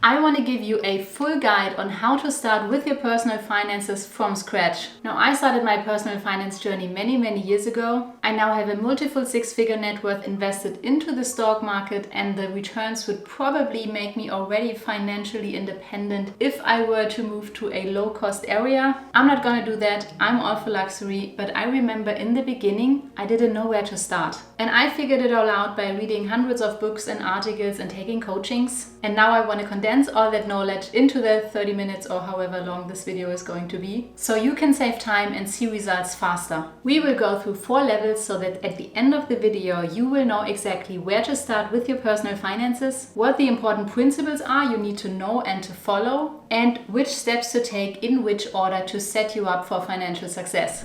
I want to give you a full guide on how to start with your personal finances from scratch. Now, I started my personal finance journey many years ago. I now have a multiple six-figure net worth invested into the stock market, and the returns would probably make me already financially independent if I were to move to a low-cost area. I'm not gonna do that. I'm all for luxury, but I remember in the beginning, I didn't know where to start. And I figured it all out by reading hundreds of books and articles and taking coachings. And now I want to condense all that knowledge into the 30 minutes or however long this video is going to be, so you can save time and see results faster. We will go through 4 levels so that at the end of the video you will know exactly where to start with your personal finances, what the important principles are you need to know and to follow, and which steps to take in which order to set you up for financial success.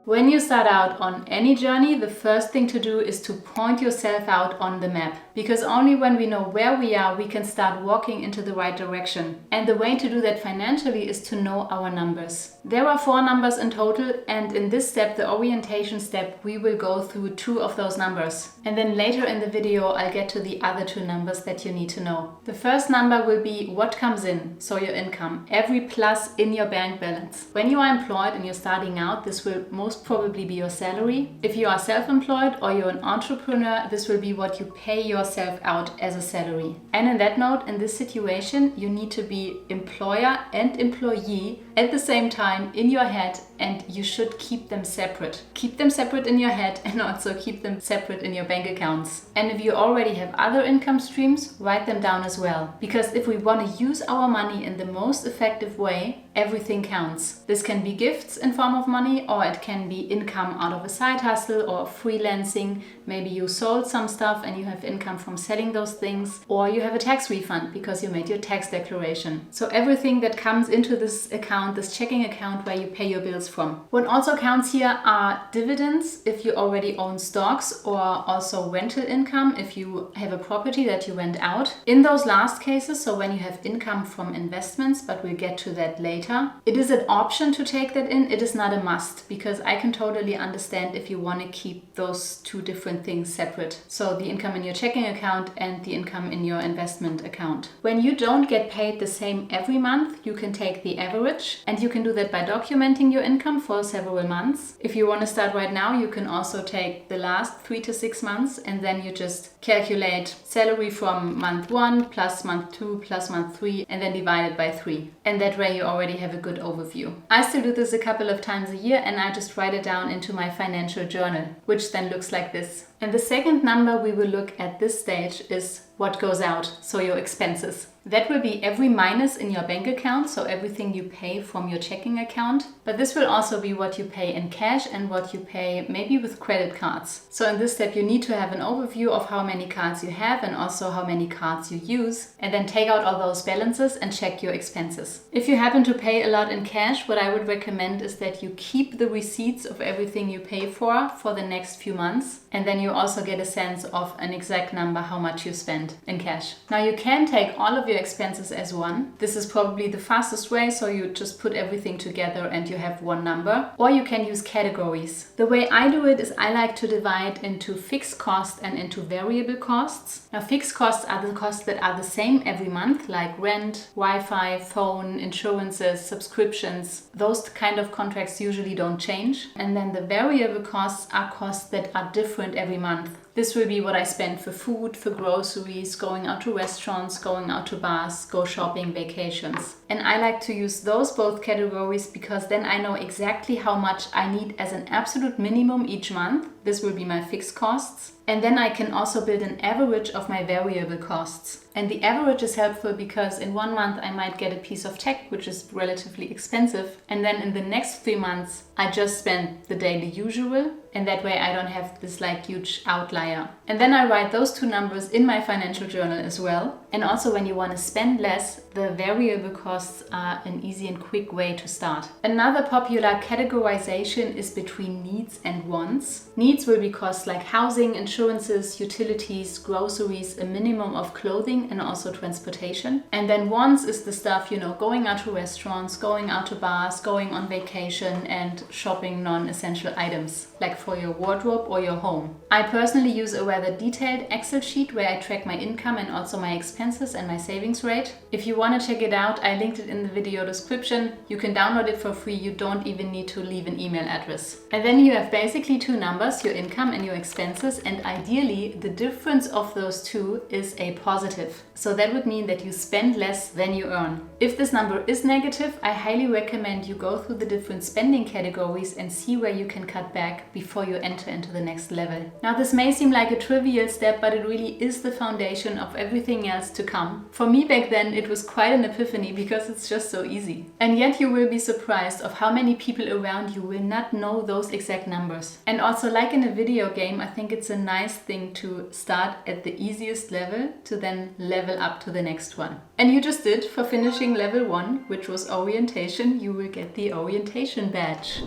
When you start out on any journey, the first thing to do is to point yourself out on the map. Because only when we know where we are, we can start walking into the right direction. And the way to do that financially is to know our numbers. There are 4 numbers in total, and in this step, the orientation step, we will go through 2 of those numbers. And then later in the video, I'll get to the other 2 numbers that you need to know. The first number will be what comes in, so your income, every plus in your bank balance. When you are employed and you're starting out, this will most probably be your salary. If you are self-employed or you're an entrepreneur, this will be what you pay yourself out as a salary. And in that note, in this situation, you need to be employer and employee at the same time in your head, and you should keep them separate. Keep them separate in your head and also keep them separate in your bank accounts. And if you already have other income streams, write them down as well. Because if we want to use our money in the most effective way, everything counts. This can be gifts in form of money, or it can be income out of a side hustle or freelancing. Maybe you sold some stuff and you have income from selling those things, or you have a tax refund because you made your tax declaration. So everything that comes into this account, this checking account where you pay your bills from. What also counts here are dividends if you already own stocks, or also rental income if you have a property that you rent out. In those last cases, so when you have income from investments, but we'll get to that later, it is an option to take that in. It is not a must, because I can totally understand if you want to keep those 2 different things separate. So the income in your checking account and the income in your investment account. When you don't get paid the same every month, you can take the average, and you can do that by documenting your income for several months. If you want to start right now, you can also take the last 3 to 6 months, and then you just calculate salary from month 1 plus month 2 plus month 3, and then divide it by 3. And that way you already have a good overview. I still do this a couple of times a year, and I just write it down into my financial journal, which then looks like this. And the second number we will look at this stage is what goes out, so your expenses. That will be every minus in your bank account, so everything you pay from your checking account. But this will also be what you pay in cash and what you pay maybe with credit cards. So in this step, you need to have an overview of how many cards you have and also how many cards you use, and then take out all those balances and check your expenses. If you happen to pay a lot in cash, what I would recommend is that you keep the receipts of everything you pay for the next few months, and then you also get a sense of an exact number how much you spend in cash. Now you can take all of your expenses as one. This is probably the fastest way, so you just put everything together and you have one number. Or you can use categories. The way I do it is I like to divide into fixed costs and into variable costs. Now fixed costs are the costs that are the same every month, like rent, Wi-Fi, phone, insurances, subscriptions. Those kind of contracts usually don't change. And then the variable costs are costs that are different every month. This will be what I spend for food, for groceries, going out to restaurants, going out to bars, go shopping, vacations. And I like to use those both categories because then I know exactly how much I need as an absolute minimum each month. This will be my fixed costs. And then I can also build an average of my variable costs. And the average is helpful because in 1 month I might get a piece of tech, which is relatively expensive. And then in the next 3 months, I just spend the daily usual. And that way I don't have this like huge outlier. And then I write those 2 numbers in my financial journal as well. And also when you want to spend less, the variable costs are an easy and quick way to start. Another popular categorization is between needs and wants. Needs needs will be costs like housing, insurances, utilities, groceries, a minimum of clothing, and also transportation. And then wants is the stuff, going out to restaurants, going out to bars, going on vacation, and shopping non-essential items, like for your wardrobe or your home. I personally use a rather detailed Excel sheet where I track my income and also my expenses and my savings rate. If you want to check it out, I linked it in the video description. You can download it for free. You don't even need to leave an email address. And then you have basically two numbers, your income and your expenses, and ideally the difference of those two is a positive. So that would mean that you spend less than you earn. If this number is negative, I highly recommend you go through the different spending categories and see where you can cut back before you enter into the next level. Now, this may seem like a trivial step, but it really is the foundation of everything else to come. For me back then, it was quite an epiphany because it's just so easy. And yet you will be surprised of how many people around you will not know those exact numbers. And also, like in a video game, I think it's a nice thing to start at the easiest level to then level up to the next one. And you just did. For finishing level 1, which was orientation, you will get the orientation badge.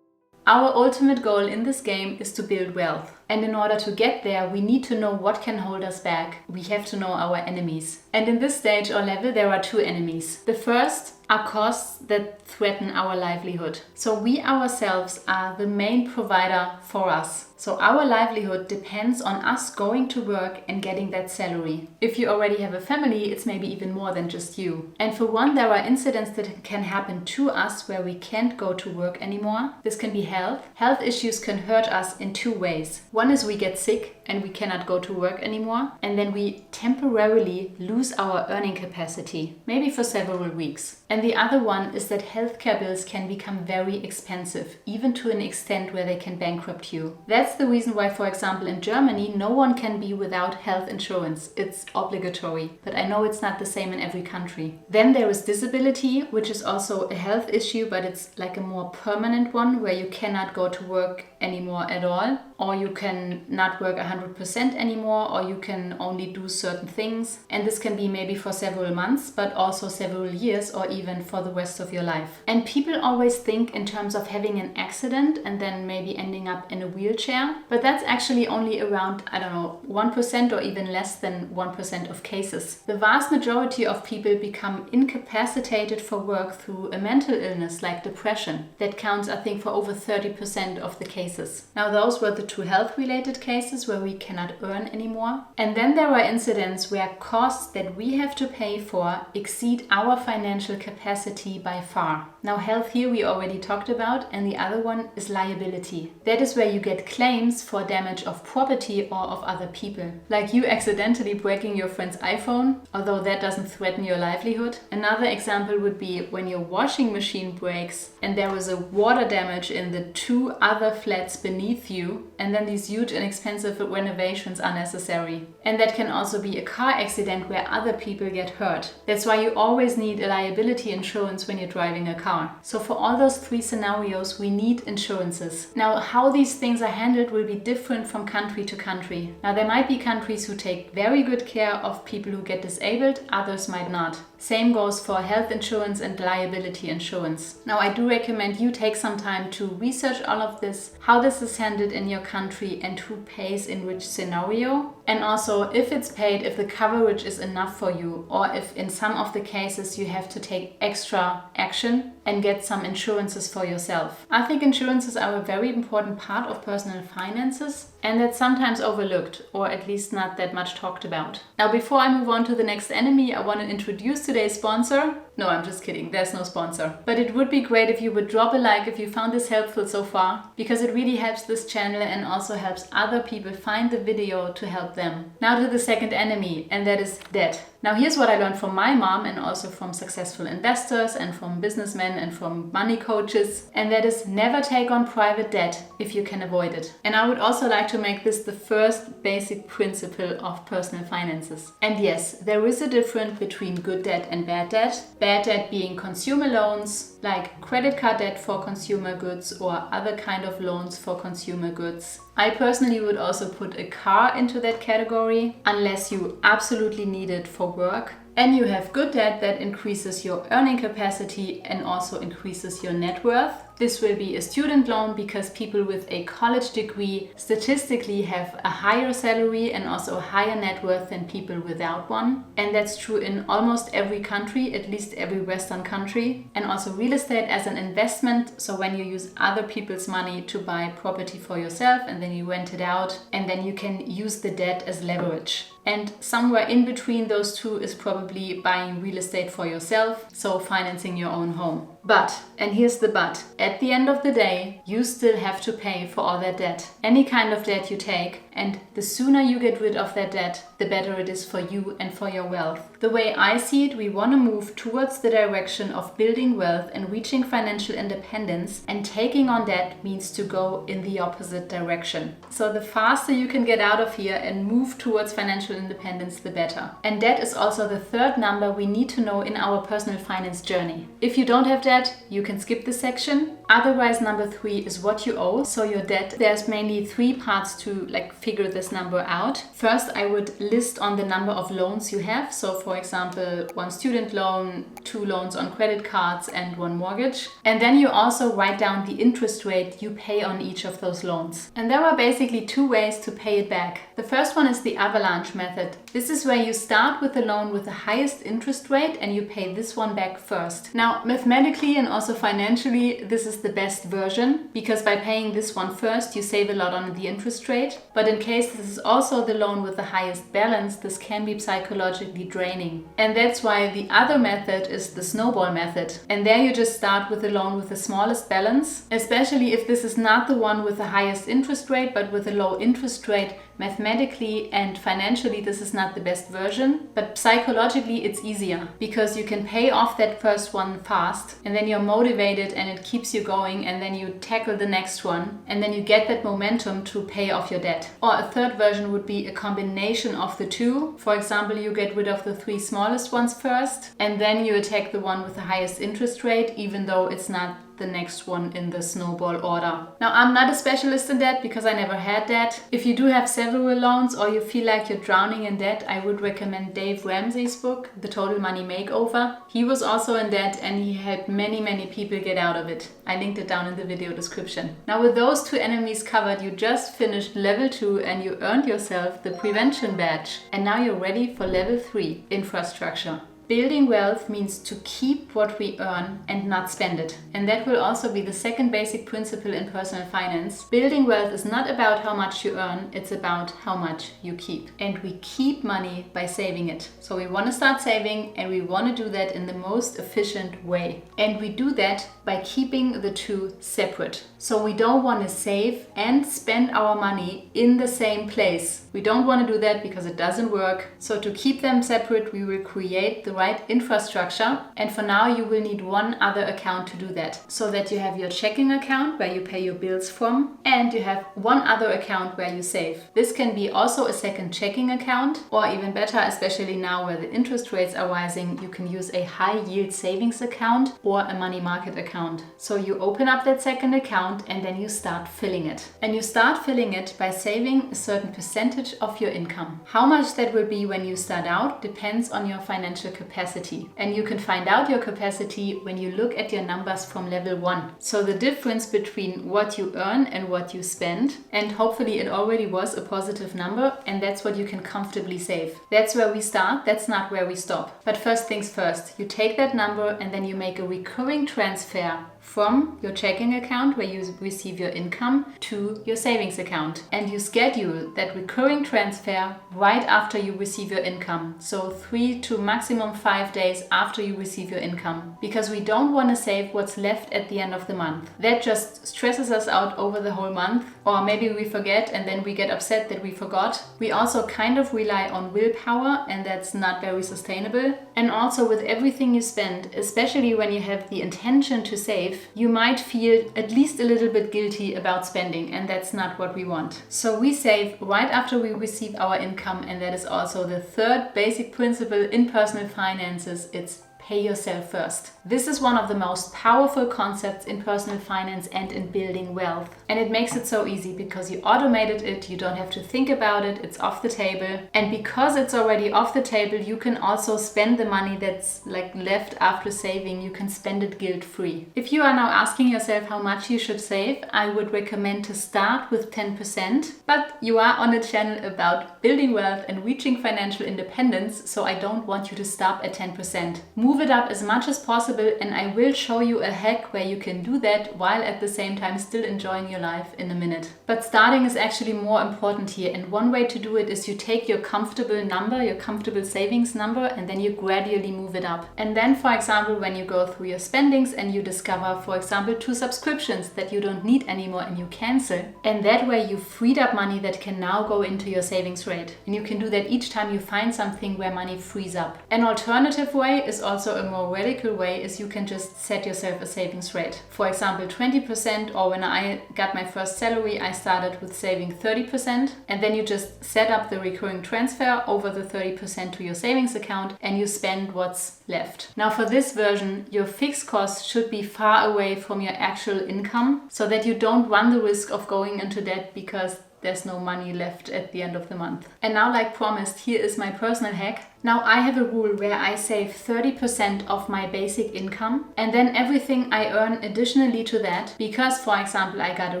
Our ultimate goal in this game is to build wealth. And in order to get there, we need to know what can hold us back. We have to know our enemies. And in this stage or level, there are two enemies. The first are costs that threaten our livelihood. So we ourselves are the main provider for us. So our livelihood depends on us going to work and getting that salary. If you already have a family, it's maybe even more than just you. And for one, there are incidents that can happen to us where we can't go to work anymore. This can be health. Health issues can hurt us in two ways. One is we get sick and we cannot go to work anymore. And then we temporarily lose our earning capacity, maybe for several weeks. And the other one is that healthcare bills can become very expensive, even to an extent where they can bankrupt you. That's the reason why, for example, in Germany, no one can be without health insurance. It's obligatory, but I know it's not the same in every country. Then there is disability, which is also a health issue, but it's like a more permanent one where you cannot go to work anymore at all, or you can not work 100% anymore, or you can only do certain things. And this can be maybe for several months, but also several years, or even for the rest of your life. And people always think in terms of having an accident and then maybe ending up in a wheelchair, but that's actually only around, 1% or even less than 1% of cases. The vast majority of people become incapacitated for work through a mental illness like depression. That counts, I think, for over 30% of the cases. Now, those were the two health-related cases where we cannot earn anymore. And then there are incidents where costs that we have to pay for exceed our financial capacity by far. Now, health here we already talked about, and the other one is liability. That is where you get claims for damage of property or of other people. Like you accidentally breaking your friend's iPhone, although that doesn't threaten your livelihood. Another example would be when your washing machine breaks and there was a water damage in the two other flats beneath you, and then these huge and expensive renovations are necessary. And that can also be a car accident where other people get hurt. That's why you always need a liability insurance when you're driving a car. So for all those three scenarios, we need insurances. Now, how these things are handled will be different from country to country. Now, there might be countries who take very good care of people who get disabled, others might not. Same goes for health insurance and liability insurance. Now, I do recommend you take some time to research all of this, how this is handled in your country and who pays in which scenario. And also if it's paid, if the coverage is enough for you, or if in some of the cases you have to take extra action and get some insurances for yourself. I think insurances are a very important part of personal finances, and that's sometimes overlooked, or at least not that much talked about. Now, before I move on to the next enemy, I want to introduce today's sponsor. No, I'm just kidding, there's no sponsor. But it would be great if you would drop a like if you found this helpful so far, because it really helps this channel and also helps other people find the video to help them. Now to the second enemy, and that is debt. Now here's what I learned from my mom and also from successful investors and from businessmen and from money coaches, and that is never take on private debt if you can avoid it. And I would also like to make this the first basic principle of personal finances. And yes, there is a difference between good debt and bad debt. Bad debt being consumer loans, like credit card debt for consumer goods or other kind of loans for consumer goods. I personally would also put a car into that category, unless you absolutely need it for work. And you have good debt that increases your earning capacity and also increases your net worth. This will be a student loan because people with a college degree statistically have a higher salary and also a higher net worth than people without one. And that's true in almost every country, at least every Western country. And also real estate as an investment. So when you use other people's money to buy property for yourself and then you rent it out, and then you can use the debt as leverage. And somewhere in between those two is probably buying real estate for yourself, so financing your own home. But, and here's the but, at the end of the day, you still have to pay for all that debt. Any kind of debt you take, and the sooner you get rid of that debt, the better it is for you and for your wealth. The way I see it, we want to move towards the direction of building wealth and reaching financial independence, and taking on debt means to go in the opposite direction. So the faster you can get out of here and move towards financial independence, the better. And debt is also the third number we need to know in our personal finance journey. If you don't have debt, you can skip this section. Otherwise, number 3 is what you owe. So your debt, there's mainly 3 parts to figure this number out. First, I would list on the number of loans you have. So for example, 1 student loan, 2 loans on credit cards and 1 mortgage. And then you also write down the interest rate you pay on each of those loans. And there are basically 2 ways to pay it back. The first one is the avalanche method. This is where you start with the loan with the highest interest rate and you pay this one back first. Now, mathematically and also financially, this is the best version, because by paying this one first, you save a lot on the interest rate. But in case this is also the loan with the highest balance, this can be psychologically draining. And that's why the other method is the snowball method. And there you just start with the loan with the smallest balance, especially if this is not the one with the highest interest rate, but with a low interest rate. Mathematically and financially, this is not the best version, but psychologically it's easier because you can pay off that first one fast and then you're motivated and it keeps you going, and then you tackle the next one and then you get that momentum to pay off your debt. Or a third version would be a combination of the 2. For example, you get rid of the 3 smallest ones first and then you attack the one with the highest interest rate, even though it's not the next one in the snowball order. Now, I'm not a specialist in debt because I never had debt. If you do have several loans or you feel like you're drowning in debt, I would recommend Dave Ramsey's book, The Total Money Makeover. He was also in debt and he helped many people get out of it. I linked it down in the video description. Now, with those 2 enemies covered, you just finished level 2 and you earned yourself the prevention badge. And now you're ready for level 3, infrastructure. Building wealth means to keep what we earn and not spend it. And that will also be the second basic principle in personal finance. Building wealth is not about how much you earn, it's about how much you keep. And we keep money by saving it. So we want to start saving and we want to do that in the most efficient way. And we do that by keeping the 2 separate. So we don't want to save and spend our money in the same place. We don't want to do that because it doesn't work. So to keep them separate, we will create the right infrastructure, and for now you will need one other account to do that, so that you have your checking account where you pay your bills from and you have one other account where you save. This can be also a second checking account, or even better, especially now where the interest rates are rising, you can use a high yield savings account or a money market account. So you open up that second account and then you start filling it. And you start filling it by saving a certain percentage of your income. How much that will be when you start out depends on your financial capacity. And you can find out your capacity when you look at your numbers from level 1. So the difference between what you earn and what you spend, and hopefully it already was a positive number, and that's what you can comfortably save. That's where we start, that's not where we stop. But first things first, you take that number and then you make a recurring transfer from your checking account where you receive your income to your savings account. And you schedule that recurring transfer right after you receive your income. So 3 to maximum 5 days after you receive your income. Because we don't want to save what's left at the end of the month. That just stresses us out over the whole month. Or maybe we forget and then we get upset that we forgot. We also kind of rely on willpower, and that's not very sustainable. And also with everything you spend, especially when you have the intention to save, you might feel at least a little bit guilty about spending, and that's not what we want. So we save right after we receive our income, and that is also the third basic principle in personal finances. It's pay yourself first. This is one of the most powerful concepts in personal finance and in building wealth. And it makes it so easy because you automated it, you don't have to think about it, it's off the table. And because it's already off the table, you can also spend the money that's like left after saving, you can spend it guilt-free. If you are now asking yourself how much you should save, I would recommend to start with 10%, but you are on a channel about building wealth and reaching financial independence, so I don't want you to stop at 10%. Move it up as much as possible, and I will show you a hack where you can do that while at the same time still enjoying your life in a minute. But starting is actually more important here, and one way to do it is you take your comfortable number, your comfortable savings number, and then you gradually move it up. And then, for example, when you go through your spendings and you discover, for example, 2 subscriptions that you don't need anymore and you cancel, and that way you freed up money that can now go into your savings rate. And you can do that each time you find something where money frees up. An alternative way is also a more radical way, is you can just set yourself a savings rate. For example, 20%, or when I got my first salary, I started with saving 30%, and then you just set up the recurring transfer over the 30% to your savings account and you spend what's left. Now for this version, your fixed costs should be far away from your actual income so that you don't run the risk of going into debt because there's no money left at the end of the month. And now, like promised, here is my personal hack. Now I have a rule where I save 30% of my basic income, and then everything I earn additionally to that, because for example I got a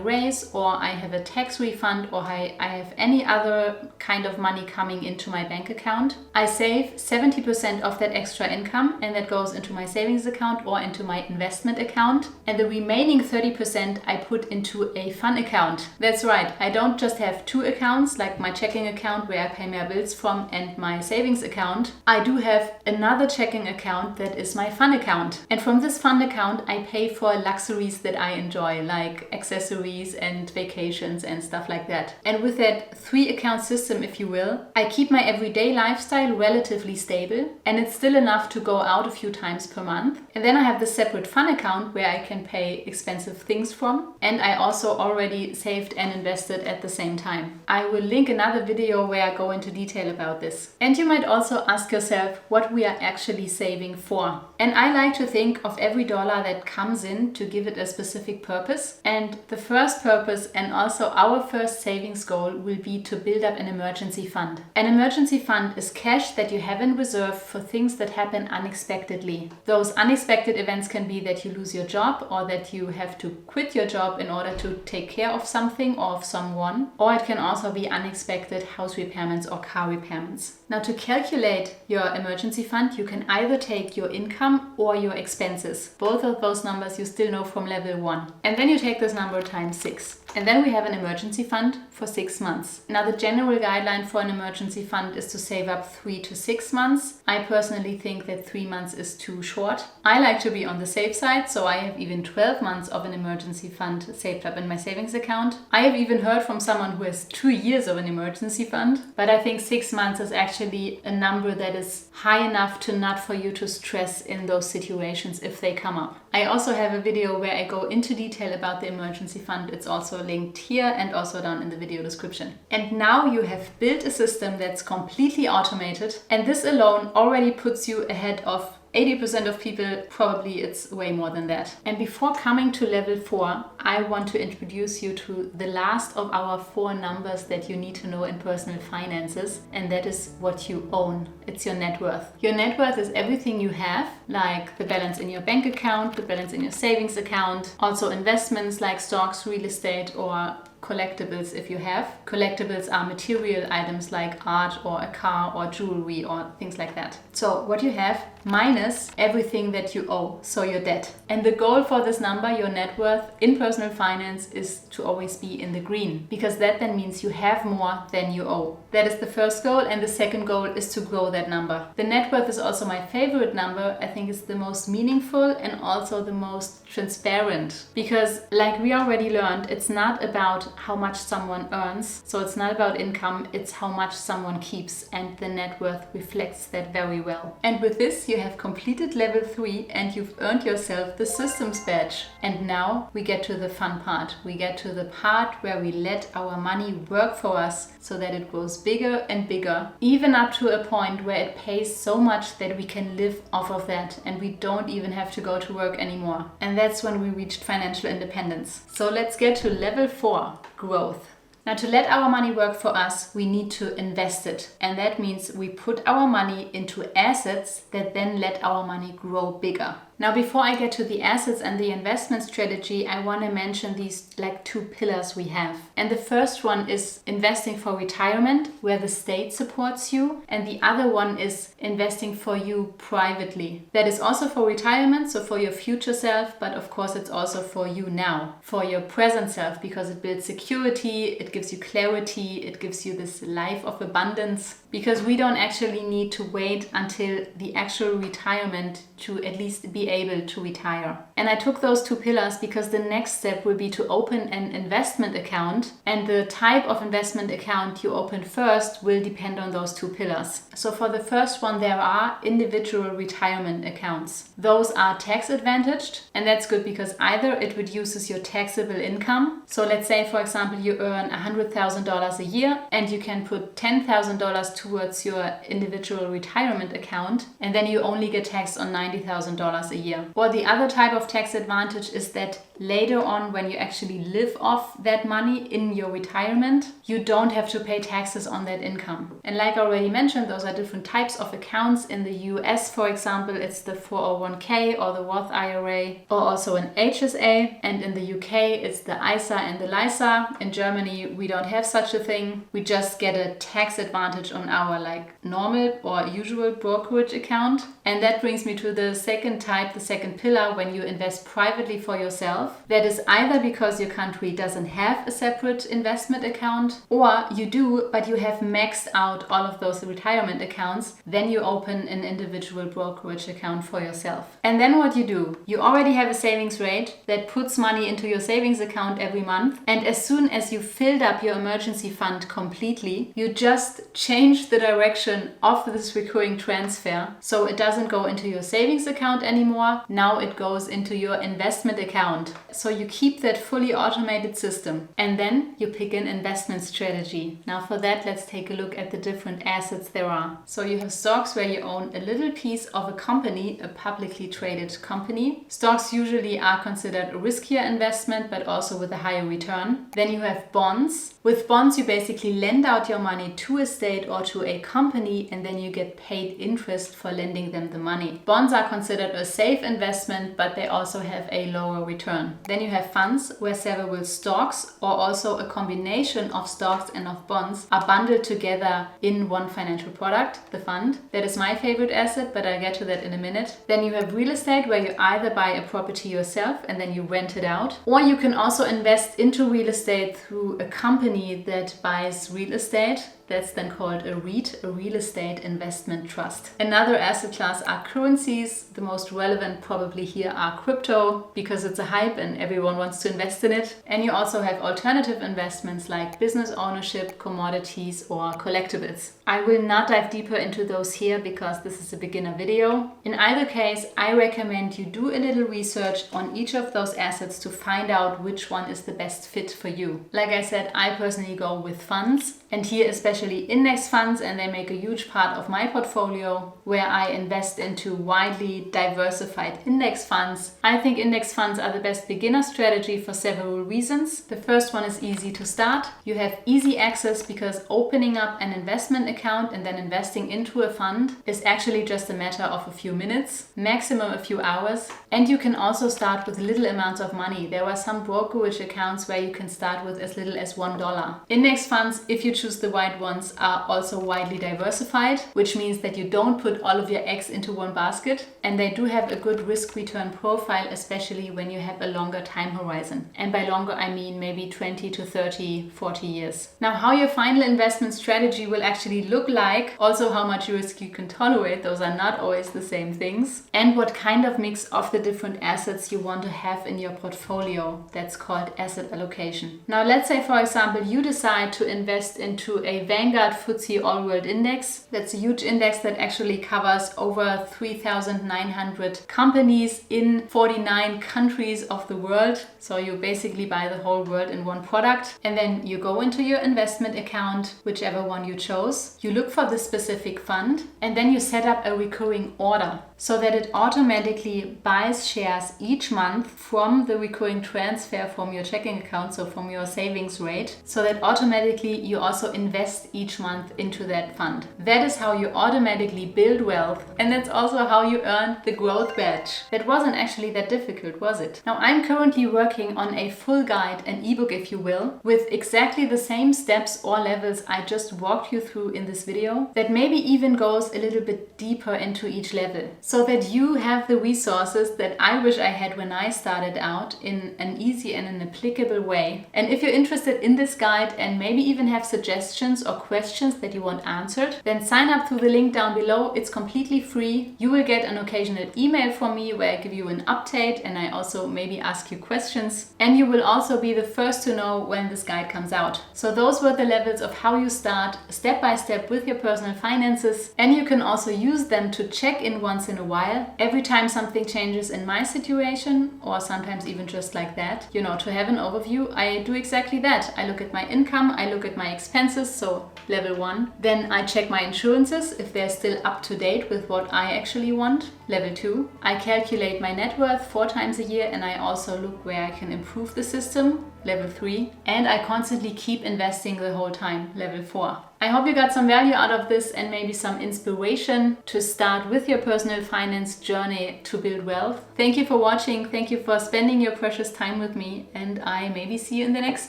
raise or I have a tax refund or I have any other kind of money coming into my bank account, I save 70% of that extra income, and that goes into my savings account or into my investment account, and the remaining 30% I put into a fun account. That's right, I don't just have 2 accounts, like my checking account where I pay my bills from and my savings account. I do have another checking account that is my fun account. And from this fun account, I pay for luxuries that I enjoy, like accessories and vacations and stuff like that. And with that 3-account system, if you will, I keep my everyday lifestyle relatively stable, and it's still enough to go out a few times per month. And then I have the separate fun account where I can pay expensive things from. And I also already saved and invested at the same time. I will link another video where I go into detail about this. And you might also ask yourself what we are actually saving for. And I like to think of every dollar that comes in to give it a specific purpose. And the first purpose, and also our first savings goal, will be to build up an emergency fund. An emergency fund is cash that you have in reserve for things that happen unexpectedly. Those unexpected events can be that you lose your job, or that you have to quit your job in order to take care of something or of someone, or it can also be unexpected house repairments or car repairments. Now, to calculate your emergency fund, you can either take your income or your expenses. Both of those numbers you still know from level 1. And then you take this number times 6. And then we have an emergency fund for 6 months. Now, the general guideline for an emergency fund is to save up 3 to 6 months. I personally think that 3 months is too short. I like to be on the safe side, so I have even 12 months of an emergency fund saved up in my savings account. I have even heard from someone who has 2 years of an emergency fund, but I think 6 months is actually a number that is high enough to not for you to stress in those situations if they come up. I also have a video where I go into detail about the emergency fund. It's also linked here and also down in the video description. And now you have built a system that's completely automated, and this alone already puts you ahead of 80% of people. Probably it's way more than that. And before coming to level 4, I want to introduce you to the last of our 4 numbers that you need to know in personal finances, and that is what you own. It's your net worth. Your net worth is everything you have, like the balance in your bank account, the balance in your savings account, also investments like stocks, real estate, or collectibles if you have. Collectibles are material items like art or a car or jewelry or things like that. So what you have minus everything that you owe, so your debt. And the goal for this number, your net worth in personal finance, is to always be in the green, because that then means you have more than you owe. That is the first goal, and the second goal is to grow that number. The net worth is also my favorite number. I think it's the most meaningful and also the most transparent, because like we already learned, it's not about how much someone earns. So it's not about income, it's how much someone keeps, and the net worth reflects that very well. And with this, you have completed level 3 and you've earned yourself the systems badge. And now we get to the fun part. We get to the part where we let our money work for us so that it grows bigger and bigger, even up to a point where it pays so much that we can live off of that and we don't even have to go to work anymore. And that's when we reached financial independence. So let's get to level 4, growth. Now, to let our money work for us, we need to invest it. And that means we put our money into assets that then let our money grow bigger. Now, before I get to the assets and the investment strategy, I want to mention these like 2 pillars we have. And the first one is investing for retirement, where the state supports you. And the other one is investing for you privately. That is also for retirement, so for your future self, but of course it's also for you now, for your present self, because it builds security, it gives you clarity, it gives you this life of abundance, because we don't actually need to wait until the actual retirement to at least be able to retire. And I took those 2 pillars because the next step will be to open an investment account, and the type of investment account you open first will depend on those 2 pillars. So for the first one, there are individual retirement accounts. Those are tax advantaged, and that's good because either it reduces your taxable income. So let's say, for example, you earn $100,000 a year and you can put $10,000 towards your individual retirement account, and then you only get taxed on $90,000 a year. Or the other type of tax advantage is that later on, when you actually live off that money in your retirement, you don't have to pay taxes on that income. And like I already mentioned, those are different types of accounts. In the US, for example, it's the 401k or the Roth IRA, or also an HSA. And in the UK, it's the ISA and the LISA. In Germany, we don't have such a thing. We just get a tax advantage on our like normal or usual brokerage account. And that brings me to the second type, the second pillar, when you invest privately for yourself. That is either because your country doesn't have a separate investment account, or you do, but you have maxed out all of those retirement accounts. Then you open an individual brokerage account for yourself. And then what you do, you already have a savings rate that puts money into your savings account every month. And as soon as you filled up your emergency fund completely, you just change the direction of this recurring transfer. So it doesn't go into your savings account anymore. Now it goes into your investment account. So you keep that fully automated system, and then you pick an investment strategy. Now for that, let's take a look at the different assets there are. So you have stocks where you own a little piece of a company, a publicly traded company. Stocks usually are considered a riskier investment, but also with a higher return. Then you have bonds. With bonds, you basically lend out your money to a state or to a company, and then you get paid interest for lending them the money. Bonds are considered a safe investment, but they also have a lower return. Then you have funds where several stocks or also a combination of stocks and of bonds are bundled together in one financial product, the fund. That is my favorite asset, but I'll get to that in a minute. Then you have real estate where you either buy a property yourself and then you rent it out, or you can also invest into real estate through a company that buys real estate. That's then called a REIT, a real estate investment trust. Another asset class are currencies. The most relevant probably here are crypto, because it's a hype and everyone wants to invest in it. And you also have alternative investments like business ownership, commodities, or collectibles. I will not dive deeper into those here because this is a beginner video. In either case, I recommend you do a little research on each of those assets to find out which one is the best fit for you. Like I said, I personally go with funds, and here especially index funds, and they make a huge part of my portfolio, where I invest into widely diversified index funds. I think index funds are the best beginner strategy for several reasons. The first one is easy to start. You have easy access because opening up an investment account and then investing into a fund is actually just a matter of a few minutes, maximum a few hours. And you can also start with little amounts of money. There are some brokerage accounts where you can start with as little as $1. Index funds, if you choose choose the right ones, are also widely diversified, which means that you don't put all of your eggs into one basket, and they do have a good risk-return profile, especially when you have a longer time horizon. And by longer, I mean maybe 20 to 30, 40 years. Now, how your final investment strategy will actually look like, also how much risk you can tolerate, those are not always the same things, and what kind of mix of the different assets you want to have in your portfolio. That's called asset allocation. Now, let's say, for example, you decide to invest into a Vanguard FTSE All-World Index. That's a huge index that actually covers over 3,900 companies in 49 countries of the world. So you basically buy the whole world in one product. And then you go into your investment account, whichever one you chose. You look for the specific fund, and then you set up a recurring order so that it automatically buys shares each month from the recurring transfer from your checking account, so from your savings rate, so that automatically you also invest each month into that fund. That is how you automatically build wealth, and that's also how you earn the growth badge. That wasn't actually that difficult, was it? Now, I'm currently working on a full guide, an ebook if you will, with exactly the same steps or levels I just walked you through in this video, that maybe even goes a little bit deeper into each level, so that you have the resources that I wish I had when I started out in an easy and an applicable way. And if you're interested in this guide and maybe even have suggestions or questions that you want answered, then sign up through the link down below. It's completely free. You will get an occasional email from me where I give you an update and I also maybe ask you questions. And you will also be the first to know when this guide comes out. So those were the levels of how you start step by step with your personal finances. And you can also use them to check in once in a while, every time something changes in my situation, or sometimes even just like that, you know, to have an overview. I do exactly that. I look at my income, I look at my expenses, so level 1. Then I check my insurances if they're still up to date with what I actually want. Level 2. I calculate my net worth 4 times a year, and I also look where I can improve the system. Level 3. And I constantly keep investing the whole time. Level 4. I hope you got some value out of this and maybe some inspiration to start with your personal finance journey to build wealth. Thank you for watching. Thank you for spending your precious time with me, and I maybe see you in the next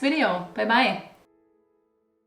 video. Bye bye.